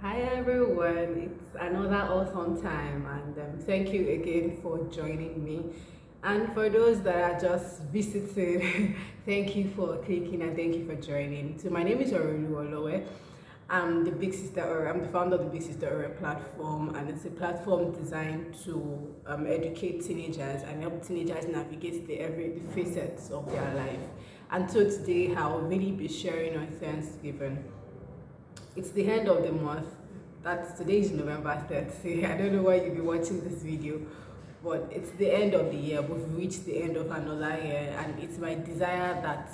Hi everyone, it's another awesome time, and thank you again for joining me. And for those that are just visiting, thank you for clicking and thank you for joining. So my name is Orulu Olowe. I'm the founder of the Big Sister Ore platform, and it's a platform designed to educate teenagers and help teenagers navigate the facets of their life. And so today I'll really be sharing on Thanksgiving. It's the end of the month. That's today is November 30th. I don't know why you'll be watching this video, but it's the end of the year. We've reached the end of another year, and it's my desire that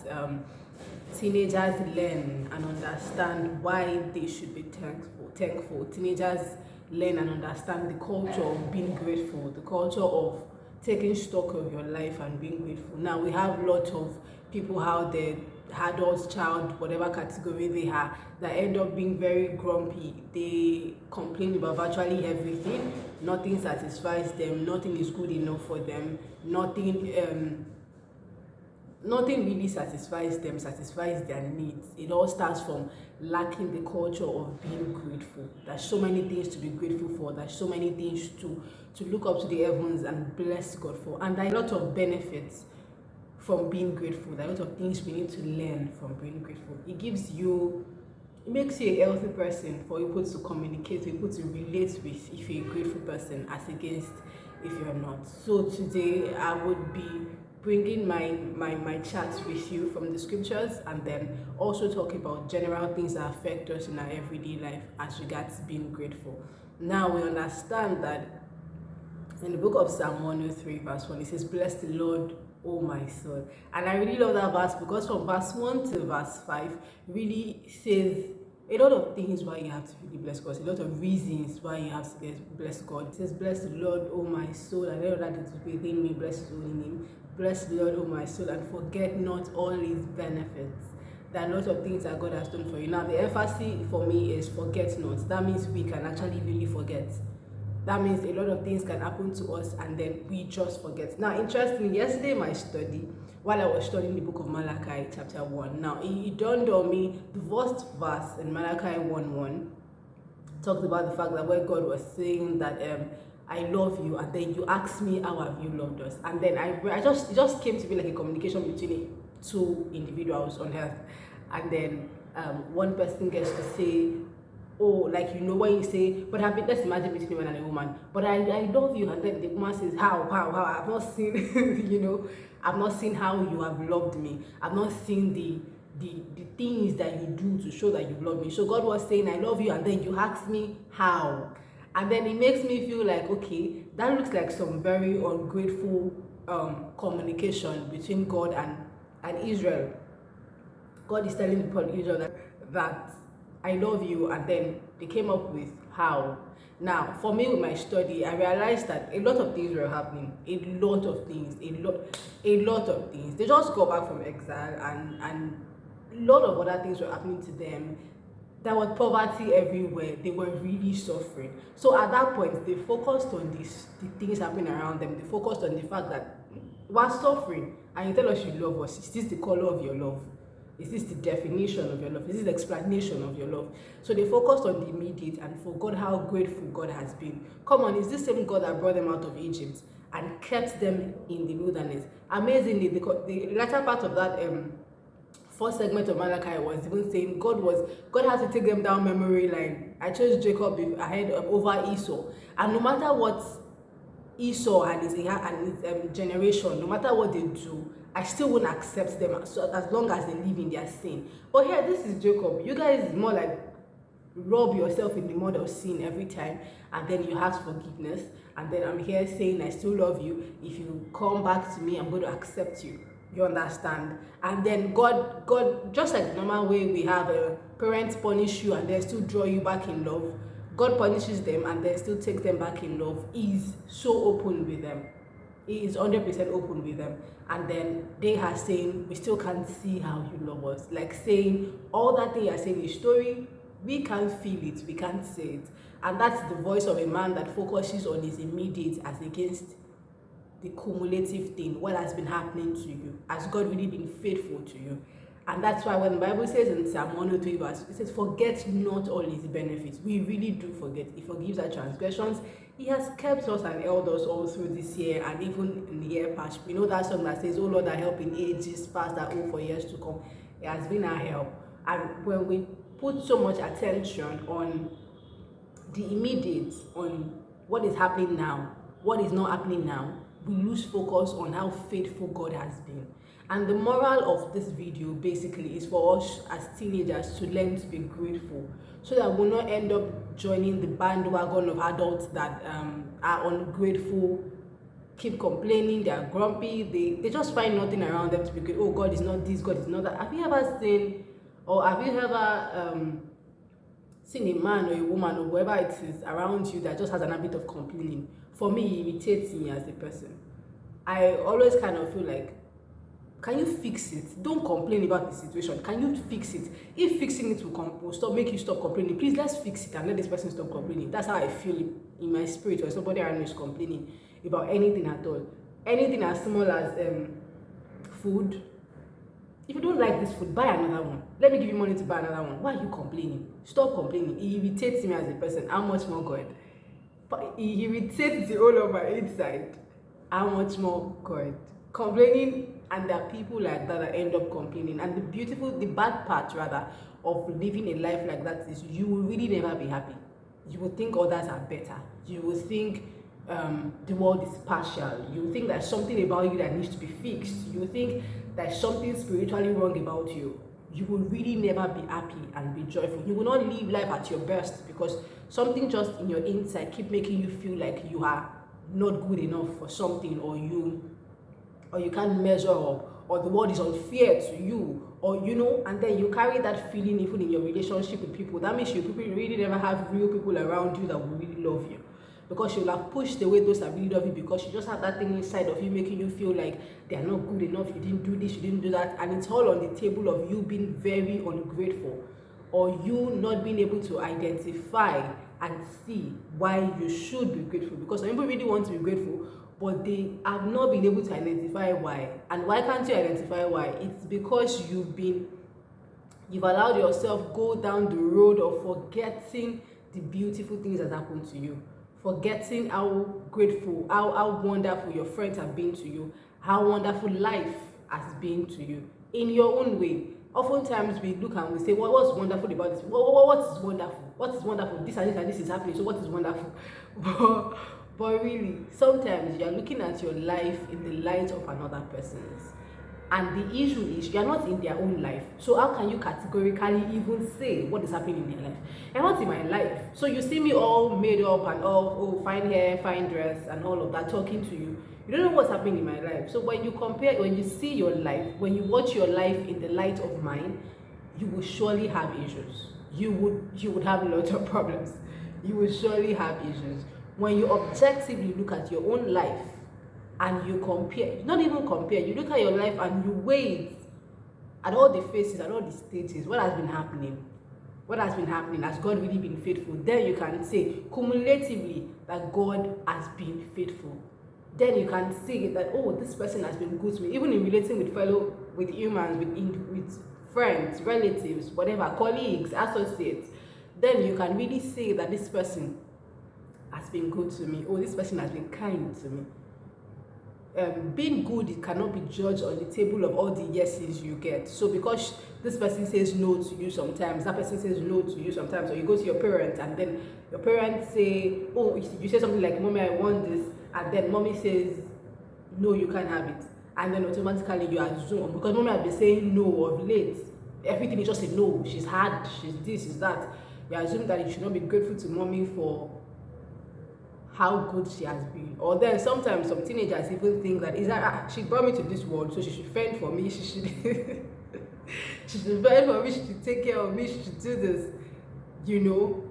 teenagers learn and understand why they should be thankful. Teenagers learn and understand the culture of being grateful, the culture of taking stock of your life and being grateful. Now we have lots of people out there, adults, child, whatever category they are, that end up being very grumpy. They complain about virtually everything. Nothing satisfies them. Nothing is good enough for them. Nothing really satisfies their needs. It all starts from lacking the culture of being grateful. There's so many things to be grateful for. There's so many things to look up to the heavens and bless God for. And there are a lot of benefits from being grateful. There are a lot of things we need to learn from being grateful. It makes you a healthy person, for people to communicate, for people to relate with if you're a grateful person as against if you're not. So today I would be bringing my chats with you from the scriptures, and then also talk about general things that affect us in our everyday life as regards being grateful. Now we understand that in the book of Psalm 103 verse 1, it says, "Bless the Lord, O my soul." And I really love that verse because from verse 1 to verse 5 really says a lot of things why you have to really bless God, a lot of reasons why you have to bless God. It says, "Bless the Lord, O my soul, and all that is within me, bless his holy name. Bless the Lord, O my soul, and forget not all his benefits." There are a lot of things that God has done for you. Now, the emphasis for me is forget not. That means we can actually really forget. That means a lot of things can happen to us and then we just forget. Now, interestingly, yesterday my study, while I was studying the book of Malachi chapter 1, now it dawned on me, the first verse in Malachi 1:1 talked about the fact that where God was saying that I love you, and then you asked me how have you loved us, and then it just came to be like a communication between two individuals on earth, and then one person gets to say, oh, like, when you say, but let's imagine between a man and a woman, but I love you, and then the woman says, how, I've not seen I've not seen how you have loved me. I've not seen the things that you do to show that you love me. So God was saying I love you, and then you ask me how, and then it makes me feel like, okay, that looks like some very ungrateful communication between God and Israel. God is telling the people of Israel that I love you, and then they came up with how. Now, for me with my study, I realized that a lot of things were happening. A lot of things. They just got back from exile, and a lot of other things were happening to them. There was poverty everywhere. They were really suffering. So at that point, they focused on the things happening around them. They focused on the fact that we're suffering, and you tell us you love us. Is this the color of your love? Is this the definition of your love? Is this the explanation of your love? So they focused on the immediate and forgot how grateful God has been. Come on, is this same God that brought them out of Egypt and kept them in the wilderness? Amazingly, the latter part of that first segment of Malachi was even saying God had to take them down memory line. I chose Jacob ahead over Esau, and no matter what Esau and his generation, no matter what they do, I still won't accept them as long as they live in their sin. But here, this is Jacob. You guys is more like rub yourself in the mud of sin every time, and then you ask forgiveness, and then I'm here saying I still love you. If you come back to me, I'm going to accept you. You understand? And then God, just like the normal way we have parents punish you and then still draw you back in love, God punishes them and then still takes them back in love. He's so open with them. He is 100% open with them. And then they are saying, we still can't see how you love us. Like saying, all that they are saying is story, we can't feel it, we can't say it. And that's the voice of a man that focuses on his immediate as against the cumulative thing, what has been happening to you. Has God really been faithful to you? And that's why when the Bible says in Psalm 103 verse, it says, forget not all his benefits. We really do forget. He forgives our transgressions. He has kept us and held us all through this year and even in the year past. We know that song that says, oh Lord, I help in ages past, that hope for years to come. It has been our help. And when we put so much attention on the immediate, on what is happening now, what is not happening now, we lose focus on how faithful God has been. And the moral of this video basically is for us as teenagers to learn to be grateful, so that we'll not end up joining the bandwagon of adults that are ungrateful, keep complaining, they are grumpy, they just find nothing around them to be good. Oh, God is not this, God is not that. Have you ever seen, or have you ever seen a man or a woman or whoever it is around you that just has an habit of complaining? For me, it irritates me as a person. I always kind of feel like, can you fix it? Don't complain about the situation. Can you fix it? If fixing it will stop, make you stop complaining, please let's fix it and let this person stop complaining. That's how I feel in my spirit when somebody around me is complaining about anything at all. Anything as small as food. If you don't like this food, buy another one. Let me give you money to buy another one. Why are you complaining? Stop complaining. It irritates me as a person. How much more God? But it irritates the whole of my inside. How much more God? Complaining, and there are people like that end up complaining. And the bad part rather of living a life like that is you will really never be happy. You will think others are better. You will think the world is partial. You will think there's something about you that needs to be fixed. You will think there's something spiritually wrong about you. You will really never be happy and be joyful. You will not live life at your best because something just in your inside keep making you feel like you are not good enough for something, or you can't measure up, or the world is unfair to you, or and then you carry that feeling even in your relationship with people. That means you people really never have real people around you that will really love you, because you'll have pushed away those that really love you, because you just have that thing inside of you making you feel like they are not good enough, you didn't do this, you didn't do that, and it's all on the table of you being very ungrateful, or you not being able to identify and see why you should be grateful. Because some people really want to be grateful, but they have not been able to identify why. And why can't you identify why? It's because you've allowed yourself go down the road of forgetting the beautiful things that happened to you, forgetting how grateful, how wonderful your friends have been to you, how wonderful life has been to you in your own way. Oftentimes we look and we say, well, what's wonderful about this? What is wonderful? What is wonderful? This and this and this is happening, so what is wonderful? But really, sometimes you are looking at your life in the light of another person's. And the issue is you are not in their own life. So how can you categorically even say what is happening in their life? I'm not in my life. So you see me all made up and all, oh, fine hair, fine dress, and all of that talking to you. You don't know what's happening in my life. So when you see your life, when you watch your life in the light of mine, you will surely have issues. You would have lots of problems. You will surely have issues. When you objectively look at your own life and you compare, not even compare, you look at your life and you weigh at all the phases, at all the stages, what has been happening? What has been happening? Has God really been faithful? Then you can say cumulatively that God has been faithful. Then you can see that, oh, this person has been good to me, even in relating with humans, with friends, relatives, whatever, colleagues, associates. Then you can really say that this person has been good to me. Oh, this person has been kind to me. Being good, it cannot be judged on the table of all the yeses you get. So because this person says no to you sometimes, that person says no to you sometimes, or you go to your parents and then your parents say, oh, you say something like, mommy, I want this, and then mommy says, no, you can't have it, and then automatically you assume, because mommy has been saying no of late, everything is just a no, she's hard, she's this, she's that, you assume that you should not be grateful to mommy for how good she has been. Or then sometimes some teenagers even think that, is that she brought me to this world, so she should fend for me, she should she should fend for me, she should take care of me, she should do this,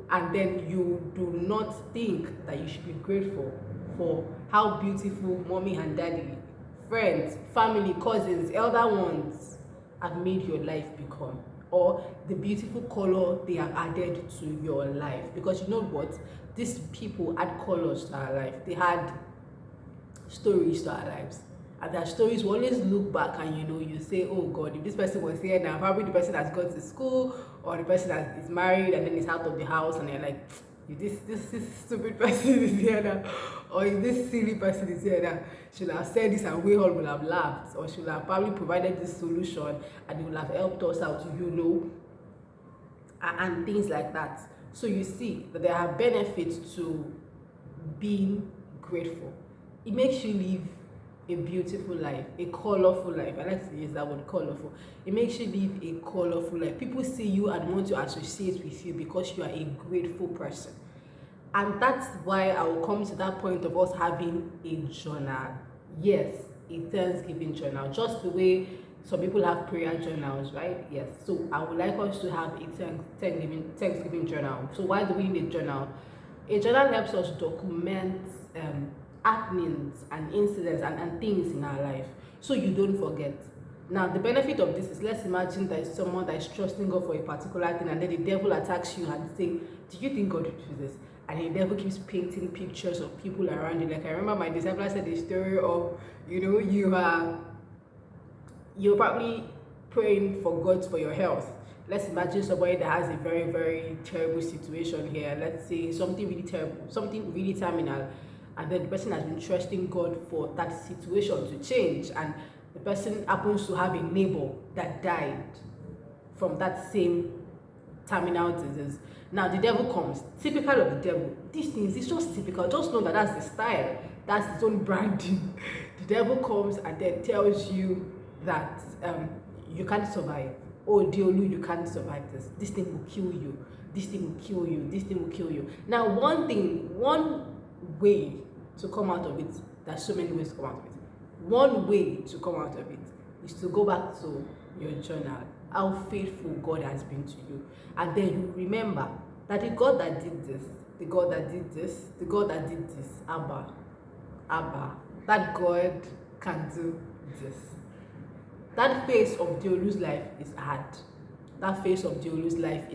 and then you do not think that you should be grateful for how beautiful mommy and daddy, friends, family, cousins, elder ones have made your life become, or the beautiful color they have added to your life. Because you know what, these people add colors to our life, they had stories to our lives, and their stories will always look back, and you say, oh God, if this person was here now, probably the person has gone to school, or the person that is married and then is out of the house, and they're like, if this stupid person is here now, or if this silly person is here now, should have said this and we all will have laughed, or should have probably provided this solution and it will have helped us out, and things like that. So you see that there are benefits to being grateful. It makes you live a beautiful life, a colorful life. I like to use that word, colorful. It makes you live a colorful life. People see you and want to associate with you because you are a grateful person. And that's why I will come to that point of us having a journal. Yes, a Thanksgiving journal, just the way some people have prayer journals, right? Yes. So I would like us to have a Thanksgiving journal. So why do we need a journal? A journal helps us document happenings and incidents and things in our life, so you don't forget. Now, the benefit of this is, let's imagine that is someone that is trusting God for a particular thing, and then the devil attacks you and say, do you think God will do this? And the devil keeps painting pictures of people around you. Like, I remember my disciple said the story of, you're probably praying for God for your health. Let's imagine somebody that has a very, very terrible situation here. Let's say something really terrible, something really terminal, and then the person has been trusting God for that situation to change, and the person happens to have a neighbor that died from that same terminal disease. Now the devil comes, typical of the devil. These things, it's just typical. Just know that that's the style, that's his own branding. The devil comes and then tells you that you can't survive. Oh, Diolu, you can't survive this. This thing will kill you. This thing will kill you. This thing will kill you. Now, one way to come out of it, there's so many ways to come out of it. One way to come out of it is to go back to your journal, how faithful God has been to you. And then you remember that the God that did this, the God that did this, the God that did this, Abba, that God can do this. That phase of Diolu's life is hard. That phase of Diolu's life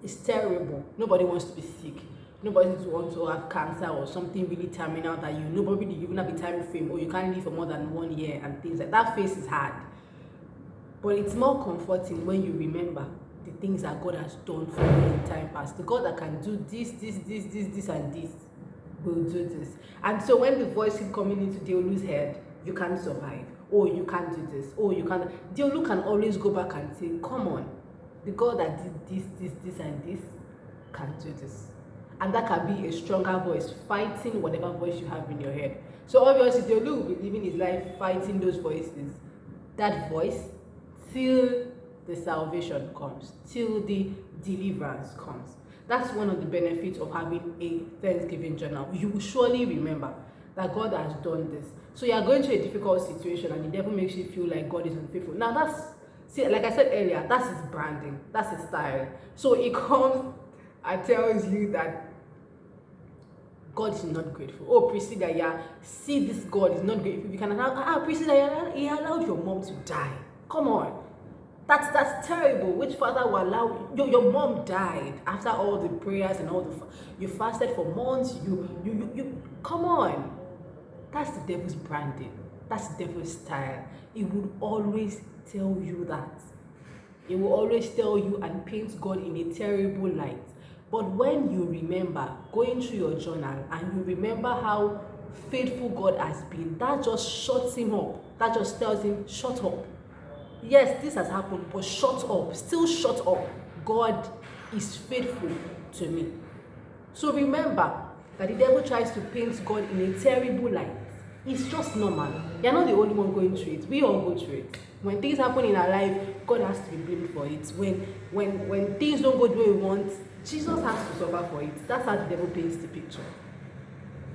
is terrible. Nobody wants to be sick. Nobody wants to have cancer or something really terminal that nobody even have a time frame, or you can't live for more than 1 year and things like that. That phase is hard. But it's more comforting when you remember the things that God has done for you in time past. The God that can do this, and this will do this. And so when the voice is coming into Diolu's head, you can't survive. Oh, you can't do this. Oh, you can't. Diolu can always go back and say, come on, the God that did this, and this can do this. And that can be a stronger voice fighting whatever voice you have in your head. So obviously, Diolu will be living his life fighting those voices. That voice till the salvation comes, till the deliverance comes. That's one of the benefits of having a Thanksgiving journal. You will surely remember that God has done this. So you are going through a difficult situation and the devil makes you feel like God is unfaithful. Now like I said earlier, that's his branding, that's his style. So he comes and tells you that God is not grateful. Oh, Priscilla, yeah, see, this God is not grateful. You can allow, Priscilla, he allowed your mom to die. Come on. That's terrible. Which father will allow your mom died after all the prayers and all you fasted for months? You come on. That's the devil's branding. That's the devil's style. He would always tell you that. He will always tell you and paint God in a terrible light. But when you remember going through your journal and you remember how faithful God has been, that just shuts him up. That just tells him, shut up. Yes, this has happened, but shut up. Still shut up. God is faithful to me. So remember that the devil tries to paint God in a terrible light. It's just normal. You're not the only one going through it. We all go through it. When things happen in our life, God has to be blamed for it. When things don't go the way we want, Jesus has to suffer for it. That's how the devil paints the picture.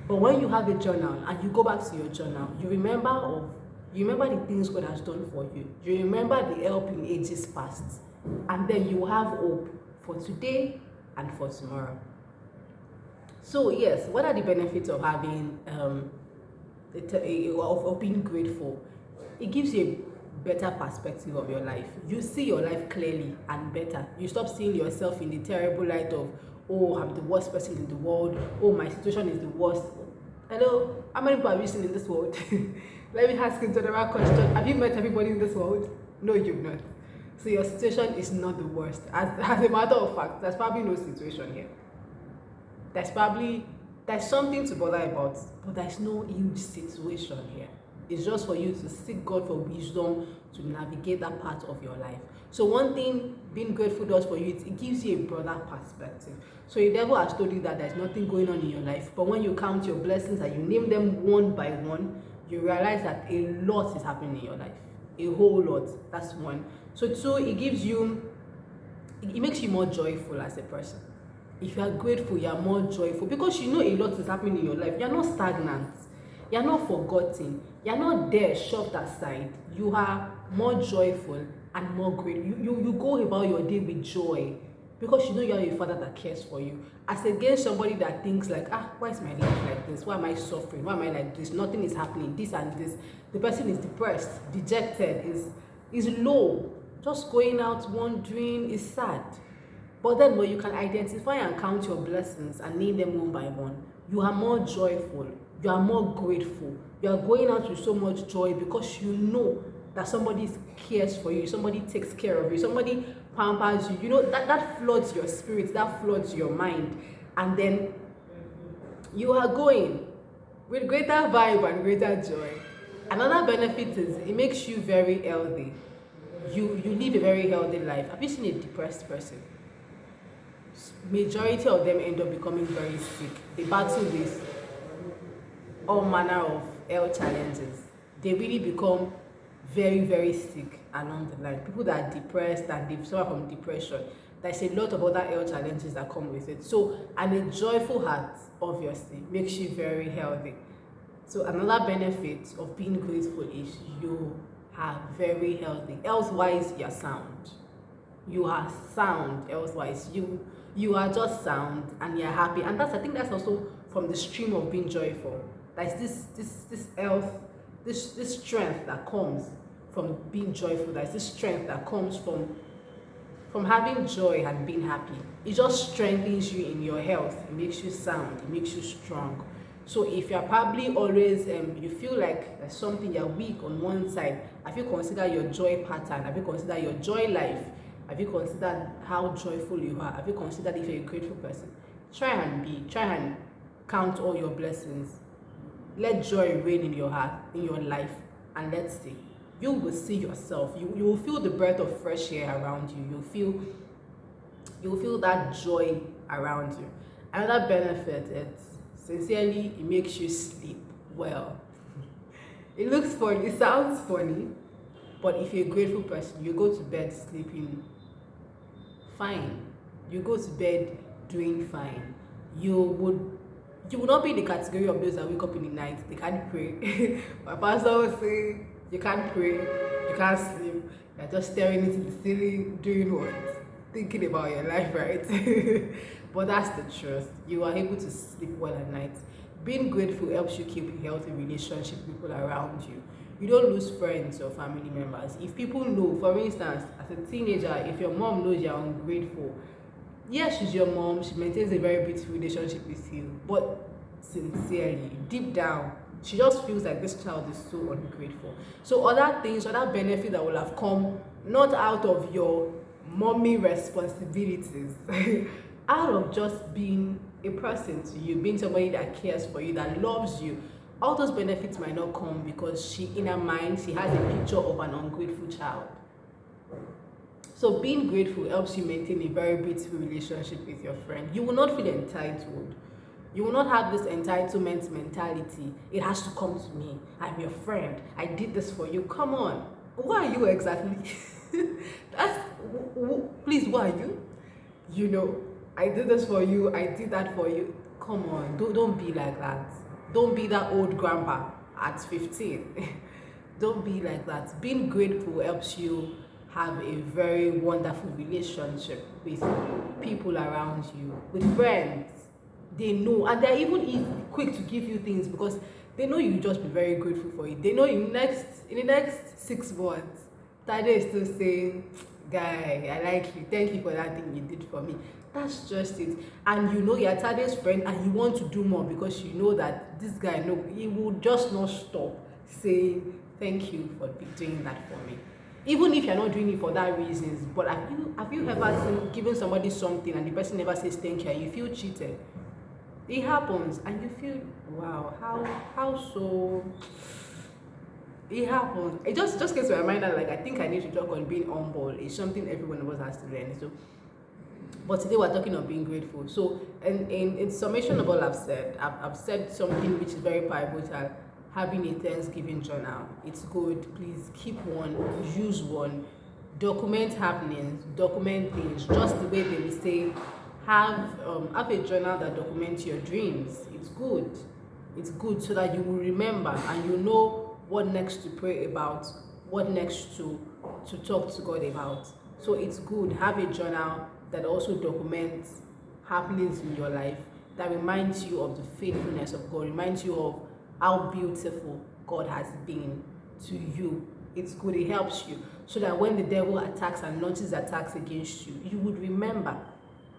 But when you have a journal and you go back to your journal, you remember the things God has done for you. You remember the help in ages past. And then you have hope for today and for tomorrow. So yes, what are the benefits of having of being grateful? It gives you a better perspective of your life. You see your life clearly and better. You stop seeing yourself in the terrible light of, oh, I'm the worst person in the world. Oh, my situation is the worst. Hello, how many people are you seeing in this world? Let me ask you another question. Have you met everybody in this world? No, you've not. So your situation is not the worst. As a matter of fact, there's probably no situation here. There's something to bother about, but there's no huge situation here. It's just for you to seek God for wisdom to navigate that part of your life. So one thing being grateful does for you, it gives you a broader perspective. So the devil has told you that there's nothing going on in your life, but when you count your blessings and you name them one by one, you realize that a lot is happening in your life. A whole lot. That's one. So two, it makes you more joyful as a person. If you are grateful, you are more joyful because you know a lot is happening in your life. You're not stagnant, you're not forgotten, you're not there shoved aside. You are more joyful and more grateful. You go about your day with joy because you know you have a father that cares for you, as against somebody that thinks like, why is my life like this, why am I suffering, why am I like this, nothing is happening, this and this. The person is depressed, dejected, is low, just going out wandering, is sad. But then when you can identify and count your blessings and name them one by one, you are more joyful, you are more grateful, you are going out with so much joy because you know that somebody cares for you, somebody takes care of you, somebody pampers you. You know that floods your spirit, that floods your mind, and then you are going with greater vibe and greater joy. Another benefit is it makes you very healthy. You live a very healthy life. Have you seen a depressed person? Majority of them end up becoming very sick. They battle with all manner of health challenges. They really become very, very sick along the line. People that are depressed and they suffer from depression, there's a lot of other health challenges that come with it. So, and a joyful heart obviously makes you very healthy. So another benefit of being grateful is you are very healthy. Health-wise, you're sound. You are sound health-wise. You are just sound and you're happy. And I think that's also from the stream of being joyful. Like this health, this strength that comes from being joyful. There's this strength that comes from having joy and being happy. It just strengthens you in your health. It makes you sound. It makes you strong. So if you're probably always you feel like there's something, you're weak on one side, have you considered your joy pattern? Have you considered your joy life? Have you considered how joyful you are? Have you considered if you're a grateful person? Try and count all your blessings. Let joy reign in your heart, in your life, and let's see. You will see yourself. You will feel the breath of fresh air around you. You'll feel that joy around you. Another benefit is, sincerely, it makes you sleep well. It looks funny, it sounds funny, but if you're a grateful person, you go to bed sleeping fine. You go to bed doing fine. You would not be in the category of those that wake up in the night, they can't pray. My pastor would say, you can't pray, you can't sleep, you're just staring into the ceiling, doing what? Thinking about your life, right? But that's the truth. You are able to sleep well at night. Being grateful helps you keep a healthy relationship with people around you. You don't lose friends or family members. If people know, for instance, as a teenager, if your mom knows you're ungrateful, yes, she's your mom, she maintains a very beautiful relationship with you, but sincerely, deep down, she just feels like this child is so ungrateful. So other things, other benefits that will have come not out of your mommy responsibilities, out of just being a person to you, being somebody that cares for you, that loves you, all those benefits might not come because she, in her mind, she has a picture of an ungrateful child. So being grateful helps you maintain a very beautiful relationship with your friend. You will not feel entitled. You will not have this entitlement mentality. It has to come to me. I'm your friend. I did this for you. Come on. Who are you exactly? Please, who are you? You know, I did this for you. I did that for you. Come on. Don't be like that. Don't be that old grandpa at 15. Don't be like that. Being grateful helps you have a very wonderful relationship with people around you, with friends. They know, and they're even quick to give you things because they know you just be very grateful for it. They know in the next 6 months, Tade is still saying, guy, I like you, thank you for that thing you did for me. That's just it. And you know you're Tade's friend and you want to do more because you know that this guy, no, he will just not stop saying thank you for doing that for me. Even if you're not doing it for that reasons, but have you ever seen giving somebody something and the person never says thank you and you feel cheated? It happens and you feel, wow, how so. It happens. It just gets to a reminder, like, I think I need to talk on being humble. It's something every one of us has to learn. So, but today we're talking on being grateful. So, and in summation of all I've said something which is very pivotal. Having a Thanksgiving journal, it's good. Please keep one, use one, document happenings, document things. Just the way they will say, have a journal that documents your dreams. It's good. It's good so that you will remember and you know what next to pray about, what next to talk to God about. So it's good. Have a journal that also documents happenings in your life, that reminds you of the faithfulness of God, reminds you of how beautiful God has been to you. It's good. It helps you so that when the devil attacks and launches attacks against you, you would remember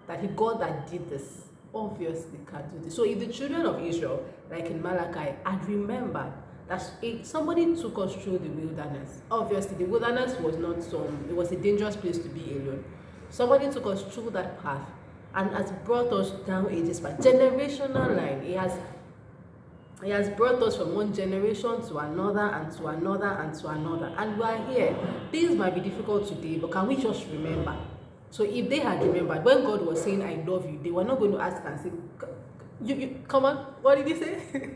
that the God that did this obviously can do this. So if the children of Israel, like in Malachi, had remembered that somebody took us through the wilderness. Obviously, the wilderness was not it was a dangerous place to be alone. Somebody took us through that path and has brought us down ages by generational line. He has brought us from one generation to another and to another and to another. And we are here. Things might be difficult today, but can we just remember? So if they had remembered, when God was saying, I love you, they were not going to ask and say, you come on, what did he say?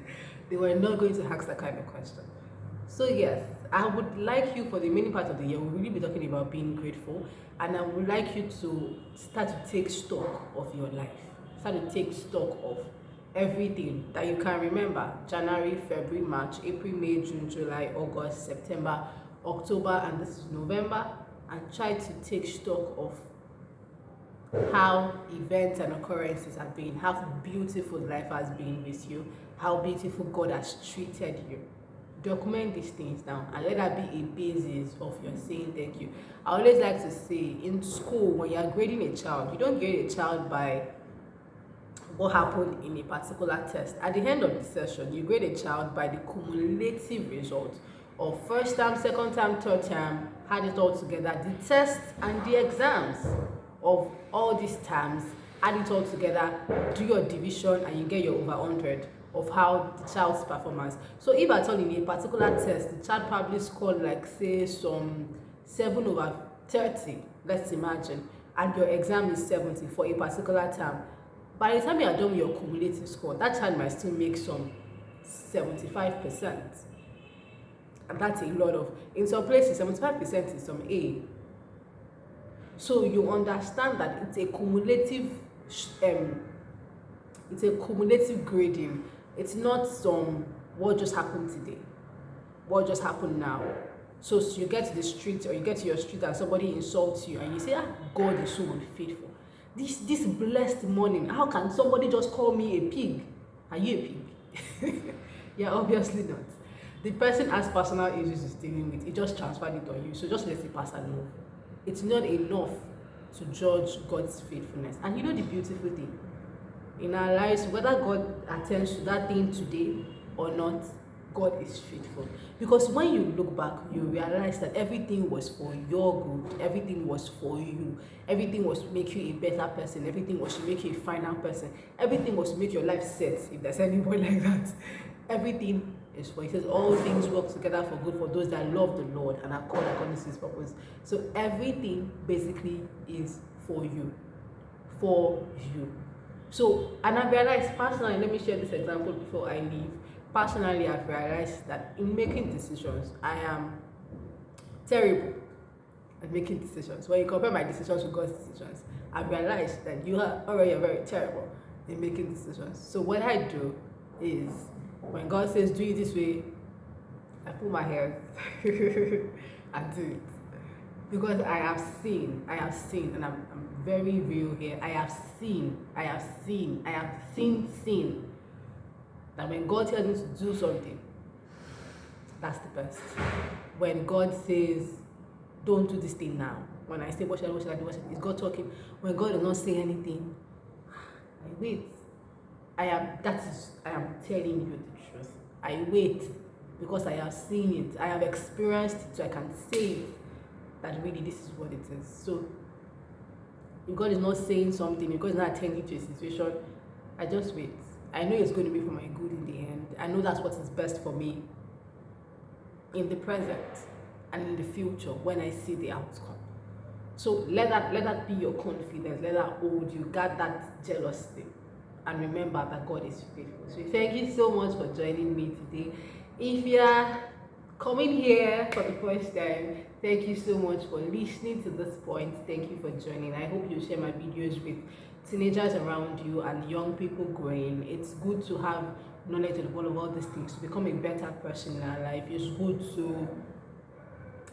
They were not going to ask that kind of question. So yes, I would like you, for the remaining part of the year, we'll really be talking about being grateful. And I would like you to start to take stock of your life. Start to take stock of everything that you can remember: January, February, March, April, May, June, July, August, September, October, and this is November. And try to take stock of how events and occurrences have been, how beautiful life has been with you, how beautiful God has treated you. Document these things down and let that be a basis of your saying thank you. I always like to say, in school, when you are grading a child, you don't grade a child by what happened in a particular test. At the end of the session, you grade a child by the cumulative result of first term, second term, third term, add it all together, the tests and the exams of all these terms, add it all together, do your division, and you get your over 100 of how the child's performance. So if at all in a particular test, the child probably scored, like, say, some 7/30, let's imagine, and your exam is 70 for a particular term. By the time you are done with your cumulative score, that child might still make some 75%. And that's a lot of, in some places, 75% is some A. So you understand that it's a cumulative grading. It's not some what just happened today, what just happened now. So you get to the street, or you get to your street and somebody insults you and you say, God is so unfaithful. This blessed morning, how can somebody just call me a pig? Are you a pig? Yeah, obviously not. The person has personal issues he's dealing with. He just transferred it on you. So just let the person know. It's not enough to judge God's faithfulness. And you know the beautiful thing? In our lives, whether God attends to that thing today or not, God is faithful. Because when you look back, you realize that everything was for your good. Everything was for you. Everything was to make you a better person. Everything was to make you a final person. Everything was to make your life set, if there's anybody like that. Everything is for, it says, all things work together for good for those that love the Lord and are called according to his purpose. So everything basically is for you. For you. So, and I realized personally, let me share this example before I leave. Personally, I've realized that in making decisions, I am terrible at making decisions. When you compare my decisions with God's decisions, I've realized that you are already very terrible in making decisions. So what I do is, when God says do it this way, I put my hands and do it. Because I have seen, and I'm very real here. I have seen that when God tells me to do something, that's the best. When God says, don't do this thing now. When I say, what should I do? Is God talking? When God does not say anything, I wait. I am telling you the truth. I wait. because I have seen it, I have experienced it, so I can say it, that really this is what it is. So if God is not saying something, if God is not attending to a situation, I just wait. I know it's going to be for my good in the end. I know that's what is best for me in the present and in the future when I see the outcome. So let that be your confidence. Let that hold you. Guard that jealousy, and remember that God is faithful. So thank you so much for joining me today. If you are coming here for the first time, thank you so much for listening to this point. Thank you for joining. I hope you share my videos with teenagers around you and young people growing. It's good to have knowledge of all these things to become a better person in our life. It's good to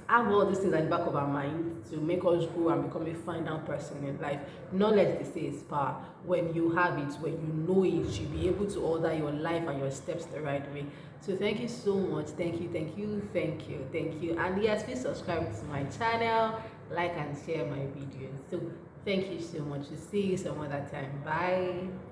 have all these things at the back of our mind to make us grow and become a final person in life. Knowledge, they say, is power. When you have it, when you know it, you'll be able to order your life and your steps the right way. So thank you so much. Thank you, thank you, thank you, thank you. And yes, please subscribe to my channel, like and share my videos. So thank you so much. We'll see you some other time. Bye.